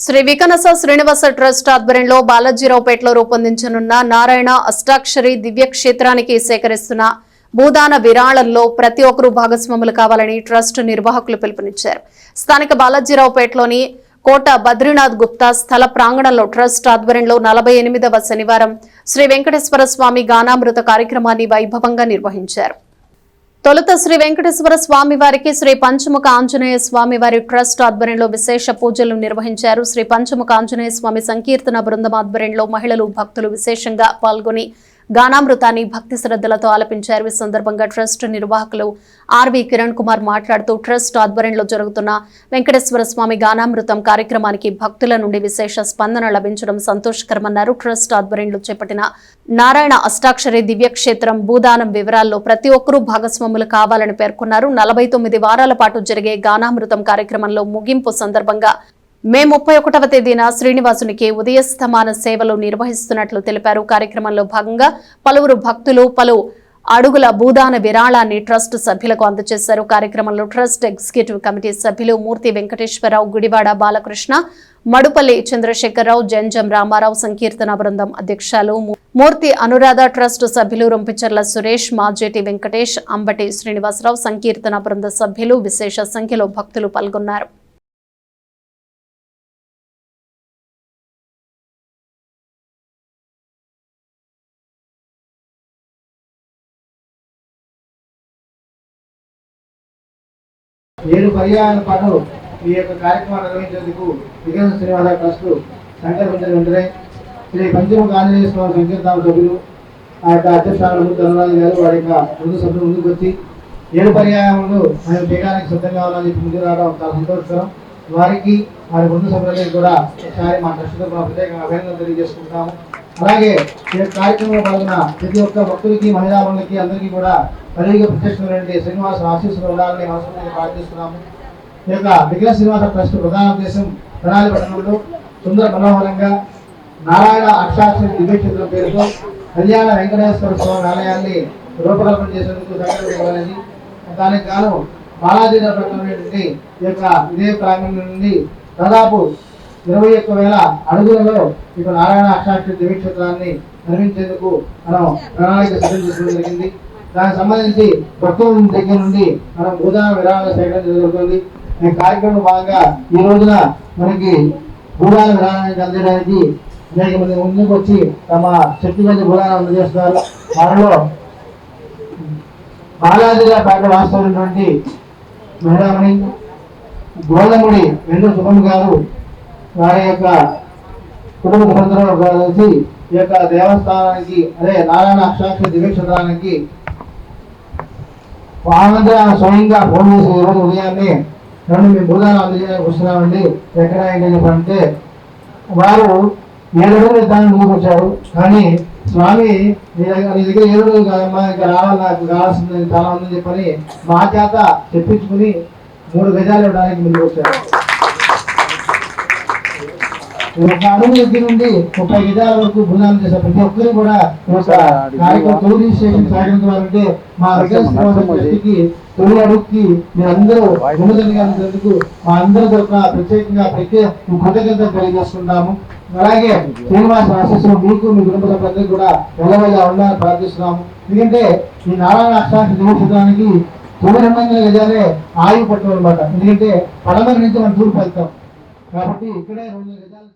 Shri Vikhanasa Srinivasa trust ఆధ్వర్యంలో బాలాజీరావుపేటలో రూపొందించనున్న నారాయణ అష్టాక్షరి దివ్య క్షేత్రానికి సేకరిస్తున్న భూదాన విరాళంలో ప్రతి ఒక్కరూ భాగస్వాములు కావాలని ట్రస్ట్ నిర్వాహకులు పిలుపునిచ్చారు. స్థానిక బాలాజీరావుపేటలోని కోట బద్రీనాథ్ గుప్తా స్థల ప్రాంగణంలో ట్రస్ట్ ఆధ్వర్యంలో 48వ శనివారం శ్రీ వెంకటేశ్వర స్వామి గానామృత కార్యక్రమాన్ని వైభవంగా నిర్వహించారు. తొలుత శ్రీ వెంకటేశ్వర స్వామి వారికి శ్రీ పంచముఖ ఆంజనేయ స్వామి వారి ట్రస్ట్ ఆధ్వర్యంలో విశేష పూజలు నిర్వహించారు. శ్రీ పంచముఖ ఆంజనేయ స్వామి సంకీర్తన బృందం ఆధ్వర్యంలో మహిళలు భక్తులు విశేషంగా పాల్గొని గానామృతాన్ని భక్తి శ్రద్ధలతో ఆలపించారు. ఈ సందర్భంగా ట్రస్ట్ నిర్వాహకులు ఆర్వి కిరణ్ కుమార్ మాట్లాడుతూ ట్రస్ట్ ఆధ్వర్యంలో జరుగుతున్న వెంకటేశ్వర స్వామి గానామృతం కార్యక్రమానికి భక్తుల నుండి విశేష స్పందన లభించడం సంతోషకరమన్నారు. ట్రస్ట్ ఆధ్వర్యంలో చేపట్టిన నారాయణ అష్టాక్షరి దివ్యక్షేత్రం భూదానం వివరాల్లో ప్రతి ఒక్కరూ భాగస్వాములు కావాలని పేర్కొన్నారు. 49 వారాల పాటు జరిగే గానామృతం కార్యక్రమంలో ముగింపు సందర్భంగా మే 31వ తేదీన శ్రీనివాసునికి ఉదయస్తమాన సేవలు నిర్వహిస్తున్నట్లు తెలిపారు. కార్యక్రమంలో భాగంగా పలువురు భక్తులు పలు అడుగుల భూదాన విరాళాన్ని ట్రస్ట్ సభ్యులకు అందజేశారు. కార్యక్రమంలో ట్రస్ట్ ఎగ్జిక్యూటివ్ కమిటీ సభ్యులు మూర్తి వెంకటేశ్వరరావు, గుడివాడ బాలకృష్ణ, మడుపల్లి చంద్రశేఖరరావు, జంజం రామారావు, సంకీర్తన బృందం అధ్యక్షులు మూర్తి అనురాధ, ట్రస్ట్ సభ్యులు రొంపిచర్ల సురేష్, మాజేటి వెంకటేష్, అంబటి శ్రీనివాసరావు, సంకీర్తన బృంద సభ్యులు విశేష సంఖ్యలో భక్తులు పాల్గొన్నారు. ఏడు పర్యాయాల పాటు ఈ యొక్క కార్యక్రమాన్ని నిర్వహించేందుకు వికనస శ్రీనివాస ట్రస్ట్ సంకల్పించిన వెంటనే శ్రీ పంచముఖ ఆంజనేయ స్వామి సంకీర్తన సభ్యులు ఆ యొక్క అధ్యక్షులు ధనరాజు గారు వారి యొక్క ముందు సభ్యులు ముందుకు వచ్చి 7 పర్యాయములు మేము చేయడానికి సిద్ధంగా ఉన్నామని చెప్పి ముందుకు రావడం చాలా సంతోషకరం. వారికి వారి ముందు సభ్యులకి కూడా ఒకసారి మా ట్రస్ట్ తరఫున ప్రత్యేకంగా అభినందనలు తెలియజేసుకుంటాము. అలాగే ఈ కార్యక్రమంలో పాల్గొన్న ప్రతి ఒక్క భక్తులకి, మహిళా మండలికి అందరికీ కూడా కలిగిగా ప్రత్యక్షమైనటువంటి శ్రీనివాస ఆశీస్సులు ఉండాలని మనస్ఫూర్తిగా ప్రార్థిస్తున్నాము. ఈ యొక్క వికనస శ్రీనివాస ట్రస్ట్ ప్రధాన ఉద్దేశం తెనాలి పట్టణంలో సుందర మనోహరంగా నారాయణ అష్టాక్షరి దివ్యక్షేత్రం పేరుతో కళ్యాణ వెంకటేశ్వర స్వామి ఆలయాన్ని రూపకల్పన చేసేందుకు సంకల్పించాలని, దానికి గాను బాలాజీరావుపేటలోని ఈ యొక్క ఇదే ప్రాంగణం నుండి దాదాపు 21,000 అడుగులలో ఇక నారాయణ అష్టాక్షరి దివ్యక్షేత్రాన్ని నిర్మించేందుకు మనం ప్రణాళిక సిద్ధం చేసుకోవడం జరిగింది. దానికి సంబంధించి భక్తుల దగ్గర నుండి మనం భూదాన విరాళాల సేకరణ జరుగుతుంది. ఈ కార్యక్రమం భాగంగా ఈ రోజున మనకి భూదాన విరాళాన్ని అందజేయడానికి అనేక మంది ముందుకు వచ్చి తమ శక్తి మంది భూదానం అందజేస్తున్నారు. వారిలో బాలాజీరావుపేట వాస్తవమైనటువంటి మహిళామణి గోదముడి వెండు శుభం గారు వారి యొక్క కుటుంబ సభ్యులతో కలిసి ఈ యొక్క దేవస్థానానికి అదే నారాయణ అష్టాక్షరి దివ్యక్షేత్రానికి స్వయంగా ఫోన్ చేసి ఈరోజు ఉదయాన్నే మేము భూదానం అందజేయడానికి వస్తున్నామండి, ఎక్కడ ఏంటి చెప్పంటే వారు 7 రోజులు దాన్ని ముందుకు వచ్చారు. కానీ స్వామి నీ దగ్గర 7 రోజులు కాదమ్మా, ఇంకా రావాలి, నాకు కావాల్సింది చాలా ఉందని చెప్పని మా చేత చెప్పించుకుని 3 గజాలు ఇవ్వడానికి ముందుకు వచ్చారు. 1 అడుగు దగ్గర నుండి 30 గజాల వరకు భూదానం చేశారు. ప్రతి ఒక్కరు కూడా కార్యక్రమం తొలి స్టేషన్ సహకరించాలంటే మా వికనసకి తొలి అడుగుకి మీరందరూ ముందుకు మా అందరి తరఫున ప్రత్యేకంగా కృతజ్ఞతలు తెలియజేసుకుంటాము. అలాగే శ్రీనివాస ఆశీస్సులు మీకు మీ కుటుంబ సభ్యులందరికీ కూడా వెళ్ళవల్ల ఉండాలని ప్రార్థిస్తున్నాము. ఎందుకంటే ఈ నారాయణ అష్టాక్షరి దివ్యక్షేత్రానికి 900 గజాలే ఆయువు పట్టడం అనమాట. ఎందుకంటే పడమర నుంచి మనం తూర్పు వెళ్తాం కాబట్టి ఇక్కడే 200 గజాలు